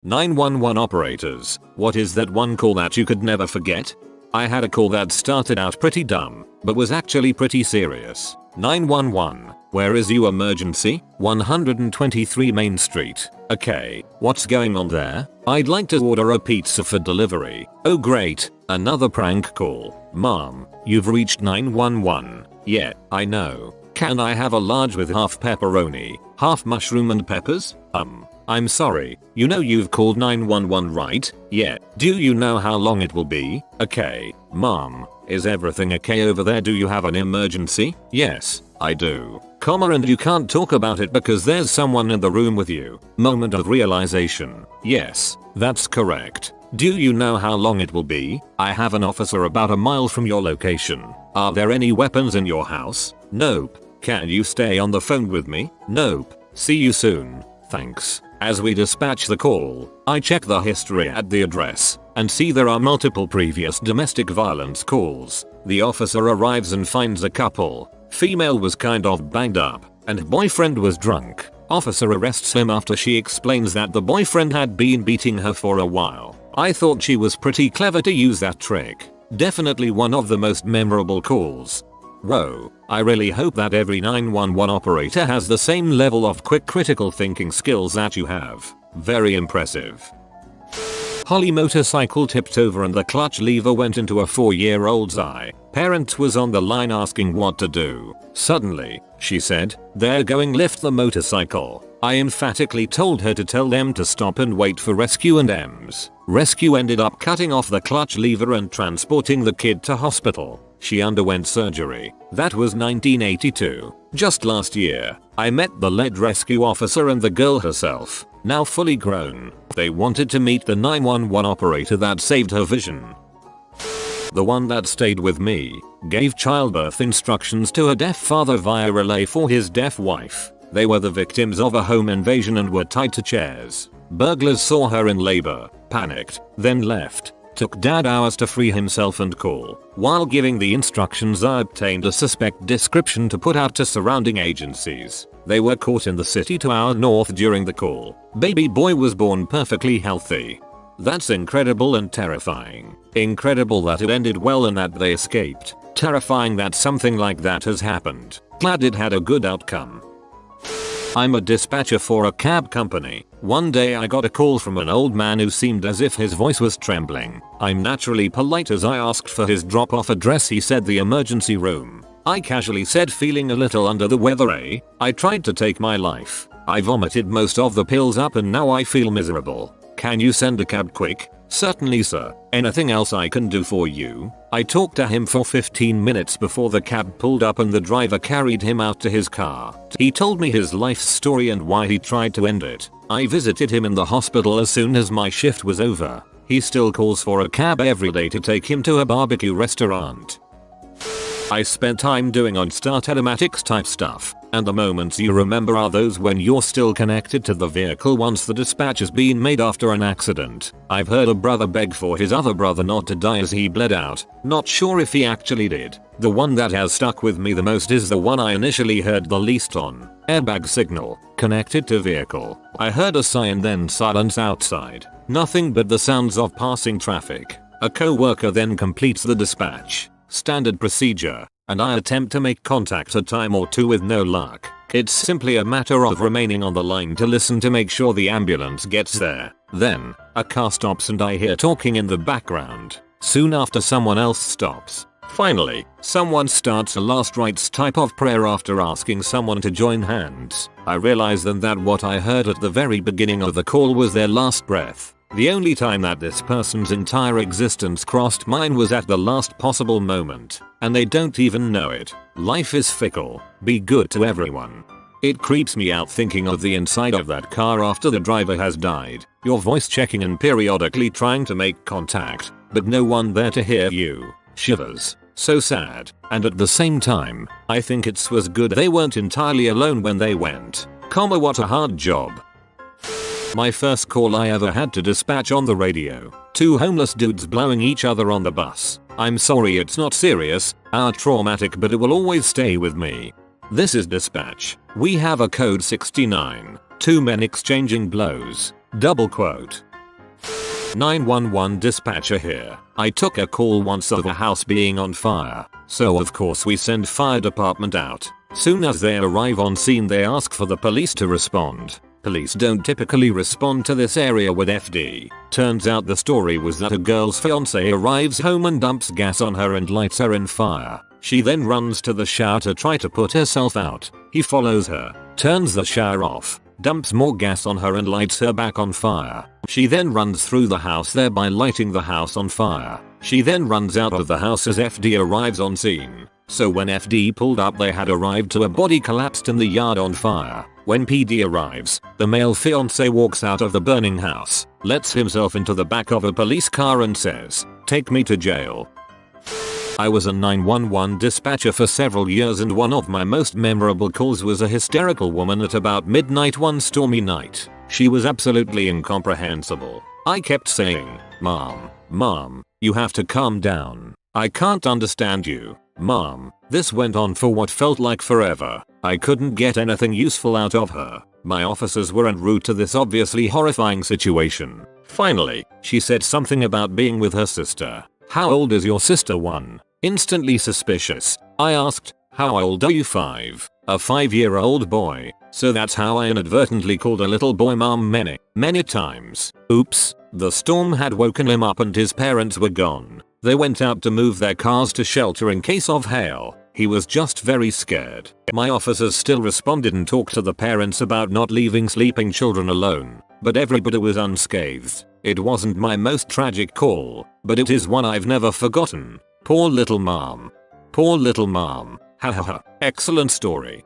911 operators, what is that one call that you could never forget? I had a call that started out pretty dumb, but was actually pretty serious. 911, where is your emergency? 123 Main Street. Okay, what's going on there? I'd like to order a pizza for delivery. Oh great, another prank call. Mom, you've reached 911. Yeah, I know. Can I have a large with half pepperoni, half mushroom and peppers? I'm sorry, you know you've called 911 right? Yeah. Do you know how long it will be? Okay. Mom, is everything okay over there? Do you have an emergency? Yes, I do. And you can't talk about it because there's someone in the room with you. Moment of realization. Yes, that's correct. Do you know how long it will be? I have an officer about a mile from your location. Are there any weapons in your house? Nope. Can you stay on the phone with me? Nope. See you soon. Thanks. As we dispatch the call, I check the history at the address and see there are multiple previous domestic violence calls. The officer arrives and finds a couple. Female was kind of banged up and boyfriend was drunk. Officer arrests him after she explains that the boyfriend had been beating her for a while. I thought she was pretty clever to use that trick. Definitely one of the most memorable calls. Whoa, I really hope that every 911 operator has the same level of quick critical thinking skills that you have. Very impressive. Holly motorcycle tipped over and the clutch lever went into a 4-year-old's eye. Parent was on the line asking what to do. Suddenly, she said, "They're going lift the motorcycle." I emphatically told her to tell them to stop and wait for rescue and EMS. Rescue ended up cutting off the clutch lever and transporting the kid to hospital. She underwent surgery. That was 1982. Just last year, I met the lead rescue officer and the girl herself, now fully grown. They wanted to meet the 911 operator that saved her vision. The one that stayed with me gave childbirth instructions to her deaf father via relay for his deaf wife. They were the victims of a home invasion and were tied to chairs. Burglars saw her in labor, panicked, then left. Took dad hours to free himself and call. While giving the instructions, I obtained a suspect description to put out to surrounding agencies. They were caught in the city to our north during the call. Baby boy was born perfectly healthy. That's incredible and terrifying. Incredible that it ended well and that they escaped. Terrifying that something like that has happened. Glad it had a good outcome. I'm a dispatcher for a cab company. One day I got a call from an old man who seemed as if his voice was trembling. I'm naturally polite as I asked for his drop-off address. He said the emergency room. I casually said, feeling a little under the weather, eh? I tried to take my life. I vomited most of the pills up and now I feel miserable. Can you send a cab quick? Certainly sir. Anything else I can do for you? I talked to him for 15 minutes before the cab pulled up and the driver carried him out to his car. He told me his life story and why he tried to end it. I visited him in the hospital as soon as my shift was over. He still calls for a cab every day to take him to a barbecue restaurant. I spent time doing OnStar telematics type stuff, and the moments you remember are those when you're still connected to the vehicle once the dispatch has been made after an accident. I've heard a brother beg for his other brother not to die as he bled out. Not sure if he actually did. The one that has stuck with me the most is the one I initially heard the least on. Airbag signal, connected to vehicle. I heard a sigh and then silence outside. Nothing but the sounds of passing traffic. A co-worker then completes the dispatch. Standard procedure, and I attempt to make contact a time or two with no luck. It's simply a matter of remaining on the line to listen to make sure the ambulance gets there. Then, a car stops and I hear talking in the background. Soon after, someone else stops. Finally, someone starts a last rites type of prayer after asking someone to join hands. I realize then that what I heard at the very beginning of the call was their last breath. The only time that this person's entire existence crossed mine was at the last possible moment, and they don't even know it. Life is fickle. Be good to everyone. It creeps me out thinking of the inside of that car after the driver has died. Your voice checking and periodically trying to make contact, but no one there to hear you. Shivers. So sad. And at the same time, I think it was good they weren't entirely alone when they went. What a hard job. My first call I ever had to dispatch on the radio. 2 homeless dudes blowing each other on the bus. I'm sorry it's not serious, or traumatic, but it will always stay with me. This is dispatch. We have a code 69. 2 men exchanging blows. Double quote. 911 dispatcher here. I took a call once of a house being on fire, so of course we send fire department out. Soon as they arrive on scene they ask for the police to respond. Police don't typically respond to this area with FD. Turns out the story was that a girl's fiance arrives home and dumps gas on her and lights her in fire. She then runs to the shower to try to put herself out. He follows her, turns the shower off, dumps more gas on her and lights her back on fire. She then runs through the house, thereby lighting the house on fire. She then runs out of the house as FD arrives on scene. So when FD pulled up they had arrived to a body collapsed in the yard on fire. When PD arrives, the male fiance walks out of the burning house, lets himself into the back of a police car and says, "Take me to jail." I was a 911 dispatcher for several years and one of my most memorable calls was a hysterical woman at about midnight one stormy night. She was absolutely incomprehensible. I kept saying, Mom, you have to calm down. I can't understand you. Mom." This went on for what felt like forever. I couldn't get anything useful out of her. My officers were en route to this obviously horrifying situation. Finally, she said something about being with her sister. "How old is your sister?" One. Instantly suspicious, I asked, "How old are you?" 5. A 5-year-old boy. So that's how I inadvertently called a little boy mom many times. Oops, the storm had woken him up and his parents were gone. They went out to move their cars to shelter in case of hail. He was just very scared. My officers still responded and talked to the parents about not leaving sleeping children alone, but everybody was unscathed. It wasn't my most tragic call, but it is one I've never forgotten. Poor little mom. Poor little mom. Ha ha ha. Excellent story.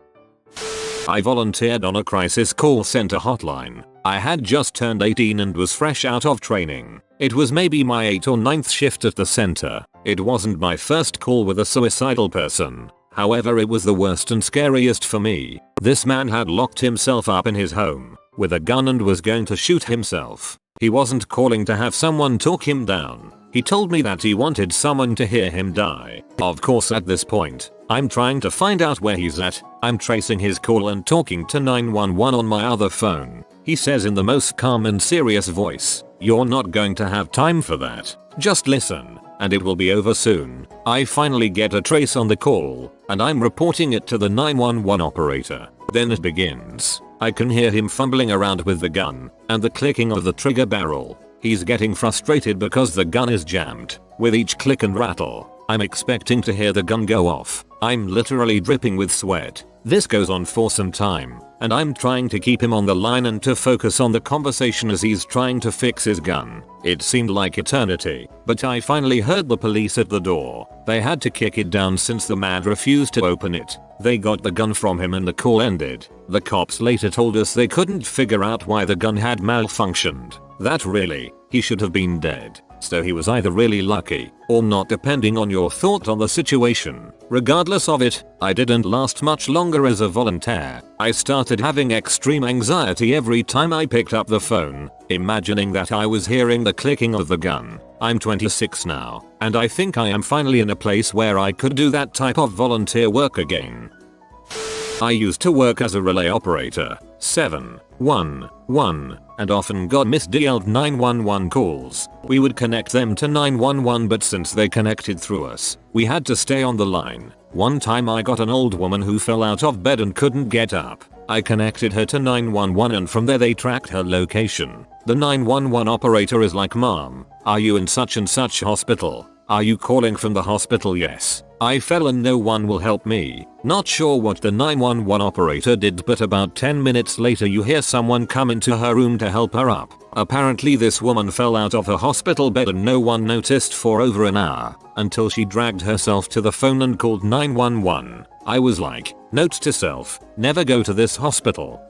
I volunteered on a crisis call center hotline. I had just turned 18 and was fresh out of training. It was maybe my 8th or 9th shift at the center. It wasn't my first call with a suicidal person. However, it was the worst and scariest for me. This man had locked himself up in his home with a gun and was going to shoot himself. He wasn't calling to have someone talk him down. He told me that he wanted someone to hear him die. Of course, at this point, I'm trying to find out where he's at. I'm tracing his call and talking to 911 on my other phone. He says in the most calm and serious voice, "You're not going to have time for that. Just listen, and it will be over soon." I finally get a trace on the call, and I'm reporting it to the 911 operator. Then it begins. I can hear him fumbling around with the gun, and the clicking of the trigger barrel. He's getting frustrated because the gun is jammed. With each click and rattle, I'm expecting to hear the gun go off. I'm literally dripping with sweat. This goes on for some time, and I'm trying to keep him on the line and to focus on the conversation as he's trying to fix his gun. It seemed like eternity, but I finally heard the police at the door. They had to kick it down since the man refused to open it. They got the gun from him and the call ended. The cops later told us they couldn't figure out why the gun had malfunctioned. That really, he should have been dead. So he was either really lucky or not, depending on your thought on the situation. Regardless of it, I didn't last much longer as a volunteer. I started having extreme anxiety every time I picked up the phone, imagining that I was hearing the clicking of the gun. I'm 26 now, and I think I am finally in a place where I could do that type of volunteer work again. I used to work as a relay operator, 711, and often got misdialed 911 calls. We would connect them to 911, but since they connected through us, we had to stay on the line. One time I got an old woman who fell out of bed and couldn't get up. I connected her to 911 and from there they tracked her location. The 911 operator is like, "Mom, are you in such and such hospital? Are you calling from the hospital?" "Yes. I fell and no one will help me." Not sure what the 911 operator did, but about 10 minutes later you hear someone come into her room to help her up. Apparently this woman fell out of her hospital bed and no one noticed for over an hour, until she dragged herself to the phone and called 911. I was like, note to self, never go to this hospital.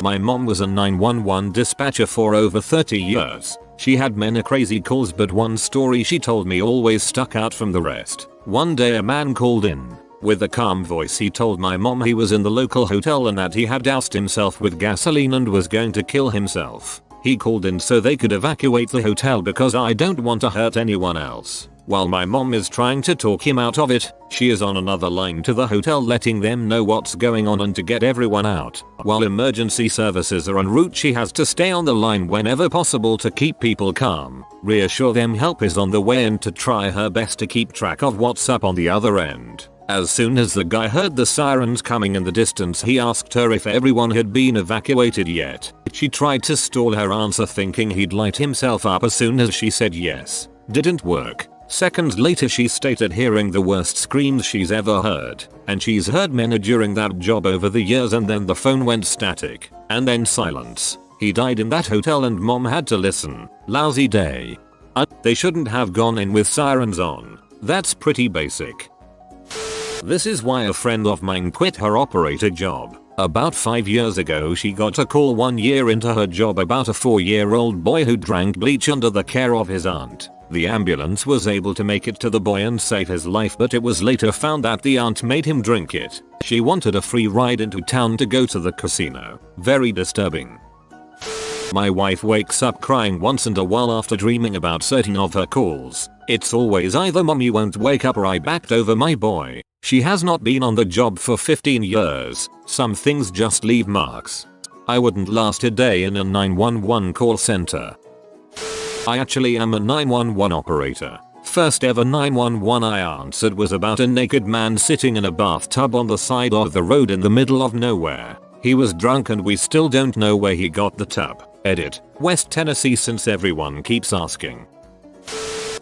My mom was a 911 dispatcher for over 30 years. She had many crazy calls, but one story she told me always stuck out from the rest. One day a man called in. With a calm voice he told my mom he was in the local hotel and that he had doused himself with gasoline and was going to kill himself. He called in so they could evacuate the hotel because I don't want to hurt anyone else. While my mom is trying to talk him out of it, she is on another line to the hotel letting them know what's going on and to get everyone out. While emergency services are en route, she has to stay on the line whenever possible to keep people calm, reassure them help is on the way, and to try her best to keep track of what's up on the other end. As soon as the guy heard the sirens coming in the distance, he asked her if everyone had been evacuated yet. She tried to stall her answer, thinking he'd light himself up as soon as she said yes. Didn't work. Seconds later she stated hearing the worst screams she's ever heard, and she's heard many during that job over the years, and then the phone went static, and then silence. He died in that hotel and mom had to listen. Lousy day. They shouldn't have gone in with sirens on. That's pretty basic. This is why a friend of mine quit her operator job. About 5 years ago she got a call 1 year into her job about a 4-year-old boy who drank bleach under the care of his aunt. The ambulance was able to make it to the boy and save his life, but it was later found that the aunt made him drink it. She wanted a free ride into town to go to the casino. Very disturbing. My wife wakes up crying once in a while after dreaming about certain of her calls. It's always either mommy won't wake up or I backed over my boy. She has not been on the job for 15 years. Some things just leave marks. I wouldn't last a day in a 911 call center. I actually am a 911 operator. First ever 911 I answered was about a naked man sitting in a bathtub on the side of the road in the middle of nowhere. He was drunk and we still don't know where he got the tub. Edit. West Tennessee, since everyone keeps asking.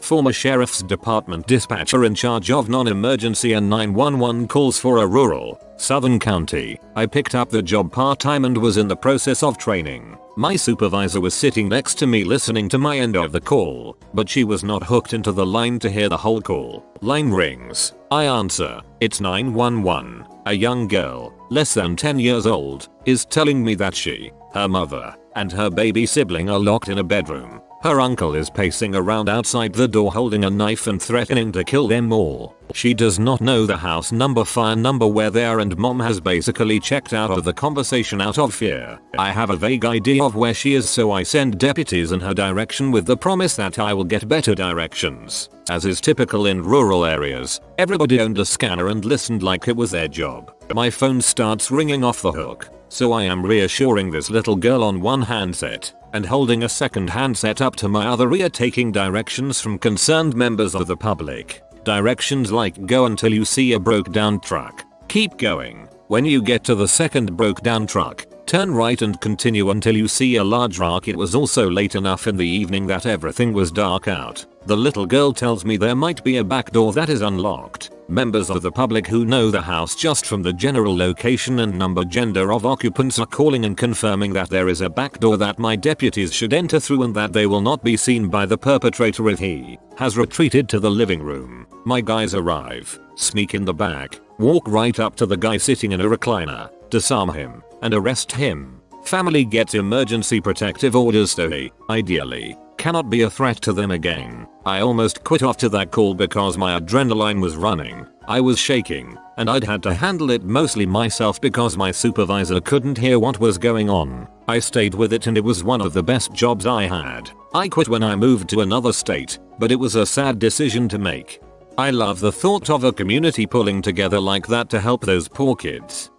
Former sheriff's department dispatcher in charge of non-emergency and 911 calls for a rural, southern county. I picked up the job part-time and was in the process of training. My supervisor was sitting next to me listening to my end of the call, but she was not hooked into the line to hear the whole call. Line rings. I answer. It's 911. A young girl, less than 10 years old, is telling me that she, her mother, and her baby sibling are locked in a bedroom. Her uncle is pacing around outside the door holding a knife and threatening to kill them all. She does not know the house number, fire number, where they are, and mom has basically checked out of the conversation out of fear. I have a vague idea of where she is, so I send deputies in her direction with the promise that I will get better directions. As is typical in rural areas, everybody owned a scanner and listened like it was their job. My phone starts ringing off the hook, so I am reassuring this little girl on one handset and holding a second handset up to my other ear, taking directions from concerned members of the public. Directions like go until you see a broke down truck. Keep going. When you get to the second broke down truck, turn right and continue until you see a large rock. It was also late enough in the evening that everything was dark out. The little girl tells me there might be a back door that is unlocked. Members of the public who know the house just from the general location and number gender of occupants are calling and confirming that there is a back door that my deputies should enter through and that they will not be seen by the perpetrator if he has retreated to the living room. My guys arrive, sneak in the back, walk right up to the guy sitting in a recliner, disarm him, and arrest him. Family gets emergency protective orders so he, ideally, cannot be a threat to them again. I almost quit after that call because my adrenaline was running. I was shaking, and I'd had to handle it mostly myself because my supervisor couldn't hear what was going on. I stayed with it and it was one of the best jobs I had. I quit when I moved to another state, but it was a sad decision to make. I love the thought of a community pulling together like that to help those poor kids.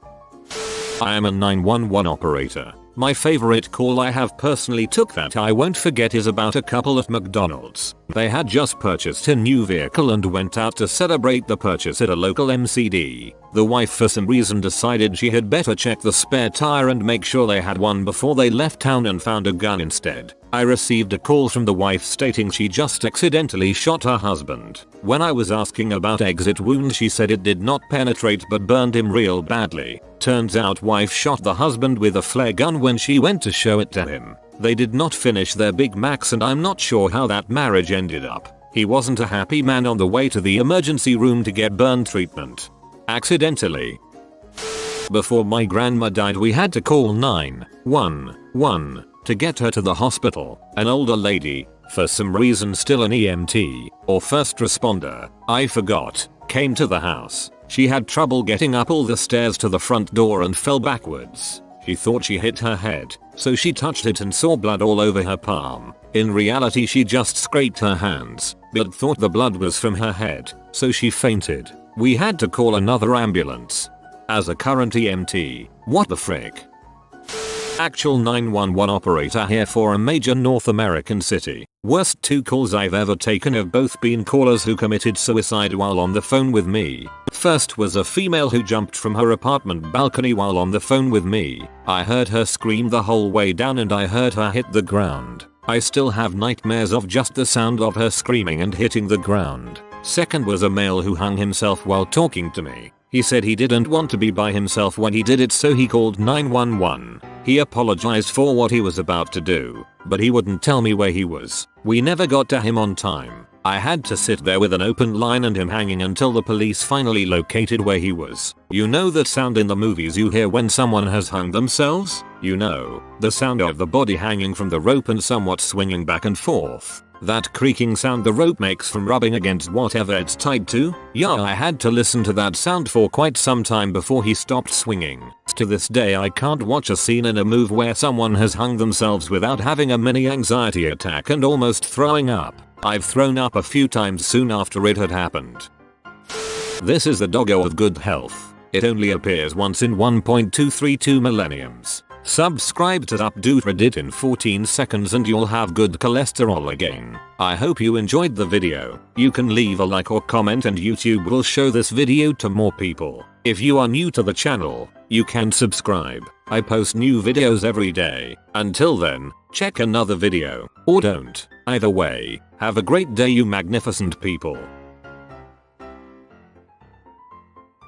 I am a 911 operator. My favorite call I have personally took that I won't forget is about a couple at McDonald's. They had just purchased a new vehicle and went out to celebrate the purchase at a local MCD. The wife for some reason decided she had better check the spare tire and make sure they had one before they left town and found a gun instead. I received a call from the wife stating she just accidentally shot her husband. When I was asking about exit wounds, she said it did not penetrate but burned him real badly. Turns out wife shot the husband with a flare gun when she went to show it to him. They did not finish their Big Macs and I'm not sure how that marriage ended up. He wasn't a happy man on the way to the emergency room to get burn treatment. Accidentally. Before my grandma died we had to call 911 to get her to the hospital. An older lady, for some reason still an EMT, or first responder, I forgot, came to the house. She had trouble getting up all the stairs to the front door and fell backwards. She thought she hit her head, so she touched it and saw blood all over her palm. In reality she just scraped her hands, but thought the blood was from her head, so she fainted. We had to call another ambulance. As a current EMT, what the frick? Actual 911 operator here for a major North American city. Worst 2 calls I've ever taken have both been callers who committed suicide while on the phone with me. First was a female who jumped from her apartment balcony while on the phone with me. I heard her scream the whole way down and I heard her hit the ground. I still have nightmares of just the sound of her screaming and hitting the ground. Second was a male who hung himself while talking to me. He said he didn't want to be by himself when he did it, so he called 911. He apologized for what he was about to do, but he wouldn't tell me where he was. We never got to him on time. I had to sit there with an open line and him hanging until the police finally located where he was. You know that sound in the movies you hear when someone has hung themselves? You know, the sound of the body hanging from the rope and somewhat swinging back and forth. That creaking sound the rope makes from rubbing against whatever it's tied to? Yeah, I had to listen to that sound for quite some time before he stopped swinging. To this day I can't watch a scene in a movie where someone has hung themselves without having a mini anxiety attack and almost throwing up. I've thrown up a few times soon after it had happened. This is the doggo of good health. It only appears once in 1.232 millenniums. Subscribe to Updoot Reddit in 14 seconds and you'll have good cholesterol again. I hope you enjoyed the video. You can leave a like or comment and YouTube will show this video to more people. If you are new to the channel, you can subscribe. I post new videos every day. Until then, check another video, or don't. Either way, have a great day you magnificent people.